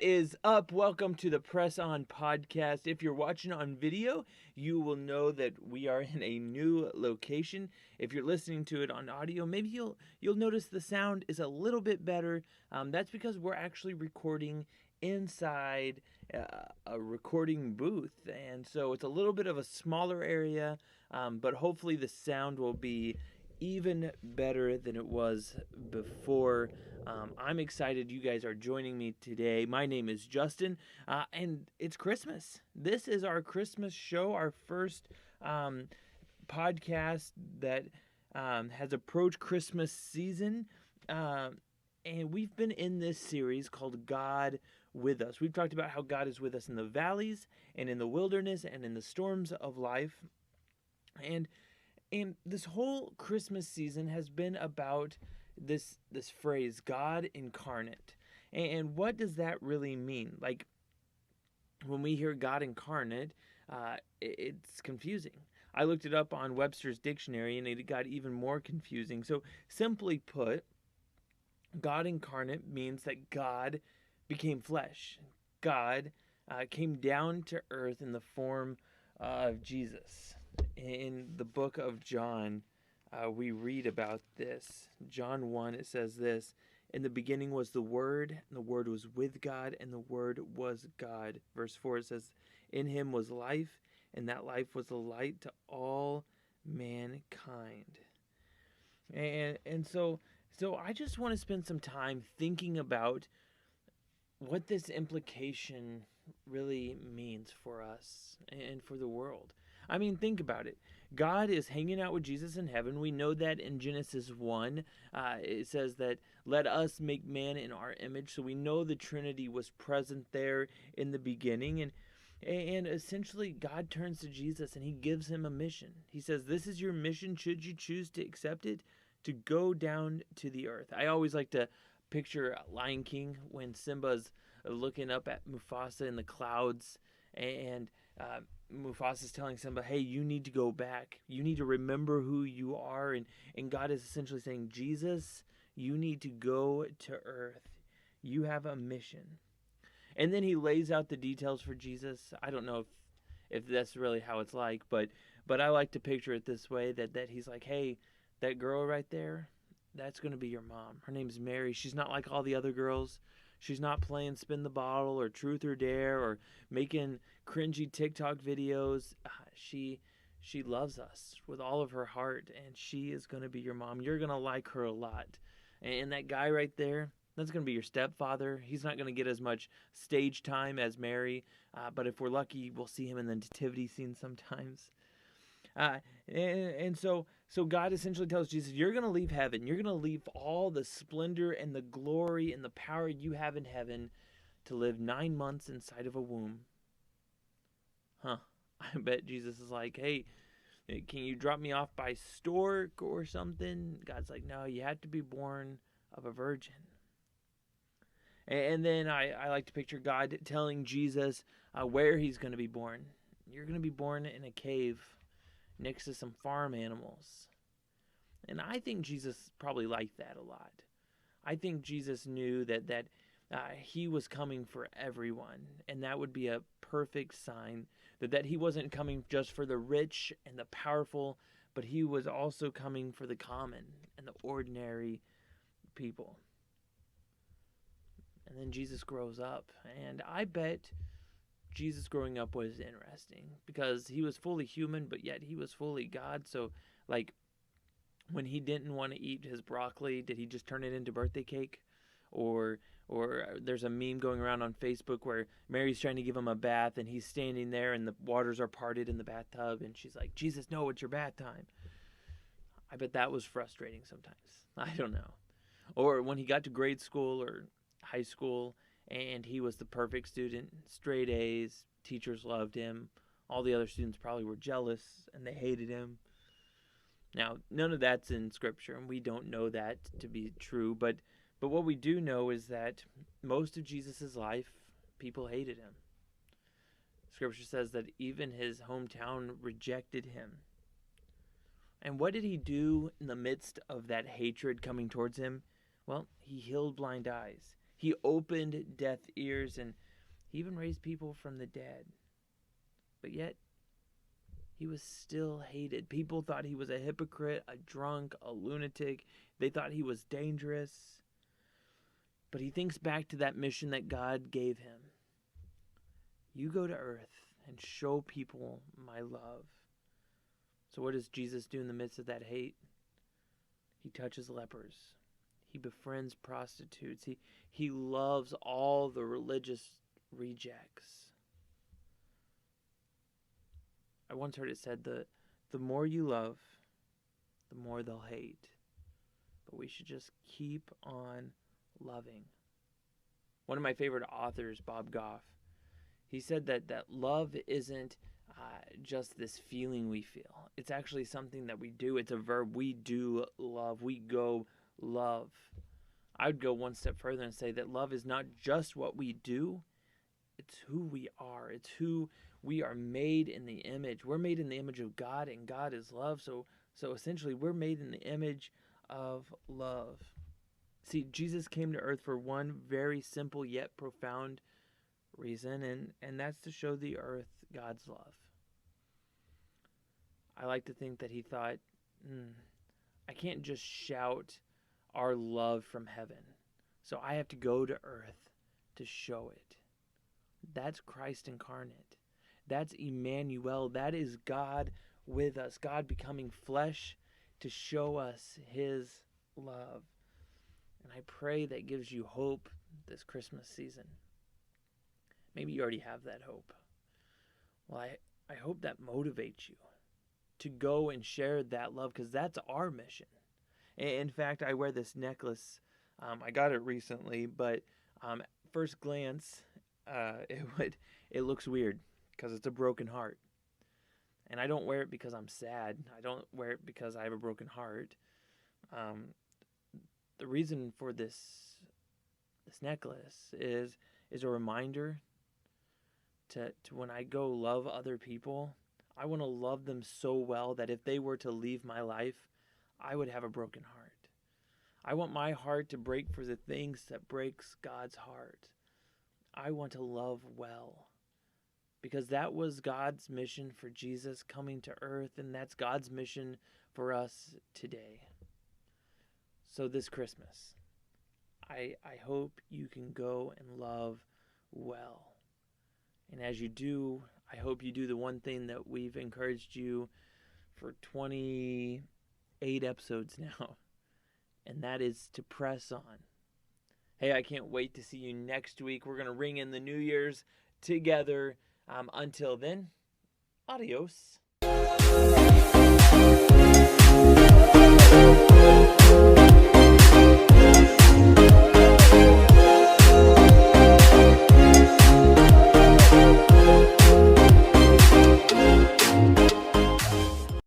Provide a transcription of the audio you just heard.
What is up? Welcome to the Press On podcast. If you're watching on video, you will know that we are in a new location. If you're listening to it on audio, maybe you'll notice the sound is a little bit better. That's because we're actually recording inside a recording booth, and so it's a little bit of a smaller area, but hopefully the sound will be even better than it was before. I'm excited you guys are joining me today. My name is Justin, and it's Christmas. This is our Christmas show, our first podcast that has approached Christmas season. And we've been in this series called God with Us. We've talked about how God is with us in the valleys and in the wilderness and in the storms of life. And this whole Christmas season has been about this phrase, God incarnate. And what does that really mean? Like, when we hear God incarnate, it's confusing. I looked it up on Webster's dictionary, and it got even more confusing. So, simply put, God incarnate means that God became flesh. God came down to earth in the form of Jesus. In the book of John, we read about this. John 1, it says this: "In the beginning was the Word, and the Word was with God, and the Word was God." Verse 4, it says, "In him was life, and that life was the light to all mankind." And so I just want to spend some time thinking about what this implication really means for us and for the world. I mean, think about it. God is hanging out with Jesus in heaven. We know that in Genesis 1. It says that, "Let us make man in our image." So we know the Trinity was present there in the beginning. And essentially, God turns to Jesus and he gives him a mission. He says, "This is your mission, should you choose to accept it, to go down to the earth." I always like to picture Lion King when Simba's looking up at Mufasa in the clouds, and Mufasa's telling Simba, "Hey, you need to go back. You need to remember who you are." And God is essentially saying, "Jesus, you need to go to earth. You have a mission." And then he lays out the details for Jesus. I don't know if that's really how it's like, but I like to picture it this way, that he's like, "Hey, that girl right there, that's going to be your mom. Her name's Mary. She's not like all the other girls. She's not playing spin the bottle or truth or dare or making cringy TikTok videos. She loves us with all of her heart, and she is going to be your mom. You're going to like her a lot." And that guy right there, that's going to be your stepfather. He's not going to get as much stage time as Mary, but if we're lucky, we'll see him in the nativity scene sometimes. And so God essentially tells Jesus, "You're going to leave heaven. You're going to leave all the splendor and the glory and the power you have in heaven to live 9 months inside of a womb." I bet Jesus is like, "Hey, can you drop me off by stork or something?" God's like, "No, you have to be born of a virgin." And then I like to picture God telling Jesus where he's going to be born. "You're going to be born in a cave next to some farm animals." And I think Jesus probably liked that a lot. I think Jesus knew that he was coming for everyone, and that would be a perfect sign that he wasn't coming just for the rich and the powerful, but he was also coming for the common and the ordinary people. And then Jesus grows up, and I bet Jesus growing up was interesting because he was fully human, but yet he was fully God. So, like, when he didn't want to eat his broccoli, did he just turn it into birthday cake? Or there's a meme going around on Facebook where Mary's trying to give him a bath, and he's standing there and the waters are parted in the bathtub, and she's like, "Jesus, no, it's your bath time." I bet that was frustrating sometimes. I don't know. Or when he got to grade school or high school and he was the perfect student, straight A's, teachers loved him. All the other students probably were jealous and they hated him. Now, none of that's in Scripture, and we don't know that to be true, but what we do know is that most of Jesus' life, people hated him. Scripture says that even his hometown rejected him. And what did he do in the midst of that hatred coming towards him? Well, he healed blind eyes. He opened deaf ears, and he even raised people from the dead. But yet, he was still hated. People thought he was a hypocrite, a drunk, a lunatic. They thought he was dangerous. But he thinks back to that mission that God gave him. You go to earth and show people my love. So what does Jesus do in the midst of that hate? He touches lepers. He befriends prostitutes. He loves all the religious rejects. I once heard it said that the more you love, the more they'll hate. But we should just keep on loving. One of my favorite authors, Bob Goff, he said that love isn't just this feeling we feel. It's actually something that we do. It's a verb. We do love. We go love. I would go one step further and say that love is not just what we do. It's who we are. It's who we are made in the image. We're made in the image of God, and God is love. So essentially, we're made in the image of love. See, Jesus came to earth for one very simple yet profound reason, and that's to show the earth God's love. I like to think that he thought, I can't just shout our love from heaven, so I have to go to earth to show it. That's Christ incarnate. That's Emmanuel. That is God with us, God becoming flesh to show us his love. And I pray that gives you hope this Christmas season. Maybe you already have that hope. Well, I hope that motivates you to go and share that love, because that's our mission. In fact, I wear this necklace. I got it recently, but first glance, it looks weird because it's a broken heart. And I don't wear it because I'm sad. I don't wear it because I have a broken heart. The reason for this necklace is a reminder to when I go love other people, I want to love them so well that if they were to leave my life, I would have a broken heart. I want my heart to break for the things that breaks God's heart. I want to love well, because that was God's mission for Jesus coming to earth, and that's God's mission for us today. So this Christmas, I hope you can go and love well. And as you do, I hope you do the one thing that we've encouraged you for 28 episodes now, and that is to press on. Hey, I can't wait to see you next week. We're going to ring in the New Year's together. Until then, adios.